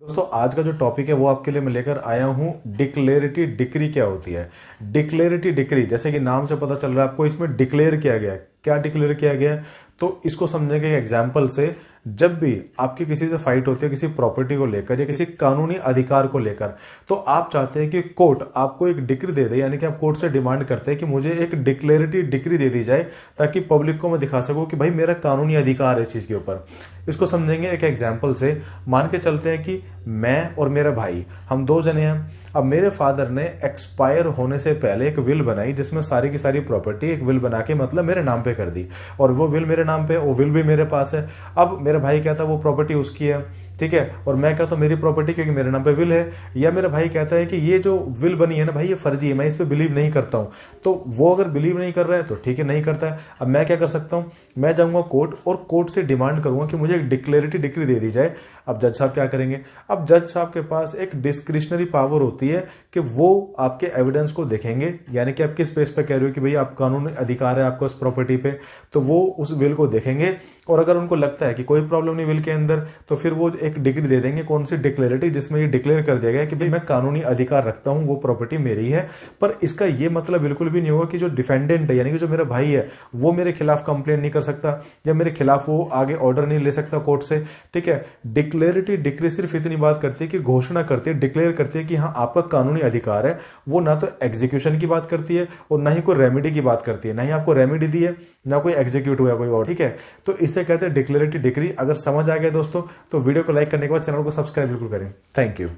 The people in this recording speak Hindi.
दोस्तों आज का जो टॉपिक है वो आपके लिए मैं लेकर आया हूं, डिक्लेरेटिव डिक्री क्या होती है। डिक्लेरेटिव डिक्री जैसे कि नाम से पता चल रहा है आपको, इसमें डिक्लेयर किया गया है। क्या डिक्लेयर किया गया है, तो इसको समझने के एग्जाम्पल से, जब भी आपकी किसी से फाइट होती है किसी प्रॉपर्टी को लेकर या किसी कानूनी अधिकार को लेकर, तो आप चाहते हैं कि कोर्ट आपको एक डिक्री दे दे, यानी कि आप कोर्ट से डिमांड करते हैं कि मुझे एक डिक्लेरेटिव डिक्री दे दी जाए ताकि पब्लिक को मैं दिखा सकूं कि भाई मेरा कानूनी अधिकार है इस चीज के ऊपर। इसको समझेंगे एक एग्जाम्पल से। मान के चलते हैं कि मैं और मेरा भाई, हम दो जने हैं। अब मेरे फादर ने एक्सपायर होने से पहले एक विल बनाई जिसमें सारी की सारी प्रॉपर्टी एक विल बना के मतलब मेरे नाम पे कर दी, और वो विल मेरे नाम पे, वो विल भी मेरे पास है। अब मेरा भाई कहता है वो प्रॉपर्टी उसकी है, ठीक है, और मैं कहता हूं मेरी प्रॉपर्टी क्योंकि मेरे नाम पे विल है। या मेरा भाई कहता है कि ये जो विल बनी है ना भाई ये फर्जी है, मैं इस पे बिलीव नहीं करता हूं। तो वो अगर बिलीव नहीं कर रहा है तो ठीक है, नहीं करता है। अब मैं क्या कर सकता हूं, मैं जाऊंगा कोर्ट और कोर्ट से डिमांड करूंगा कि मुझे एक डिक्लेरेटिव डिक्री दे दी जाए। अब जज साहब क्या करेंगे, अब जज साहब के पास एक डिस्क्रिशनरी पावर होती है कि वो आपके एविडेंस को देखेंगे, यानी कि आप किस बेस पे कह रहे हो कि भाई आप कानूनी अधिकार है आपको उस प्रॉपर्टी पे, तो वो उस विल को देखेंगे और अगर उनको लगता है कि कोई प्रॉब्लम नहीं विल के अंदर, तो फिर वो एक डिग्री दे देंगे, कौन सी, डिक्लेरेटिव, जिसमें ये डिक्लेयर कर दिया गया कि भाई मैं कानूनी अधिकार रखता हूं, वो प्रॉपर्टी मेरी है। पर इसका ये मतलब बिल्कुल भी नहीं होगा कि जो डिफेंडेंट है यानी कि जो मेरा भाई है वो मेरे खिलाफ कंप्लेंट नहीं कर सकता या मेरे खिलाफ वो आगे ऑर्डर नहीं ले सकता कोर्ट से, ठीक है। डिक्लेरेटिव डिक्री सिर्फ इतनी बात करती है कि घोषणा करती है, डिक्लेयर करती है कि हाँ आपका कानूनी अधिकार है। वो ना तो एग्जीक्यूशन की बात करती है और ना ही कोई रेमेडी की बात करती है, ना ही आपको रेमेडी दी है, ना कोई एग्जीक्यूट हुआ कोई और, ठीक है। तो इसे कहते हैं डिक्लेरेटिव डिक्री। अगर समझ आ गया दोस्तों तो वीडियो को लाइक करने के बाद चैनल को सब्सक्राइब बिल्कुल करें। Thank you.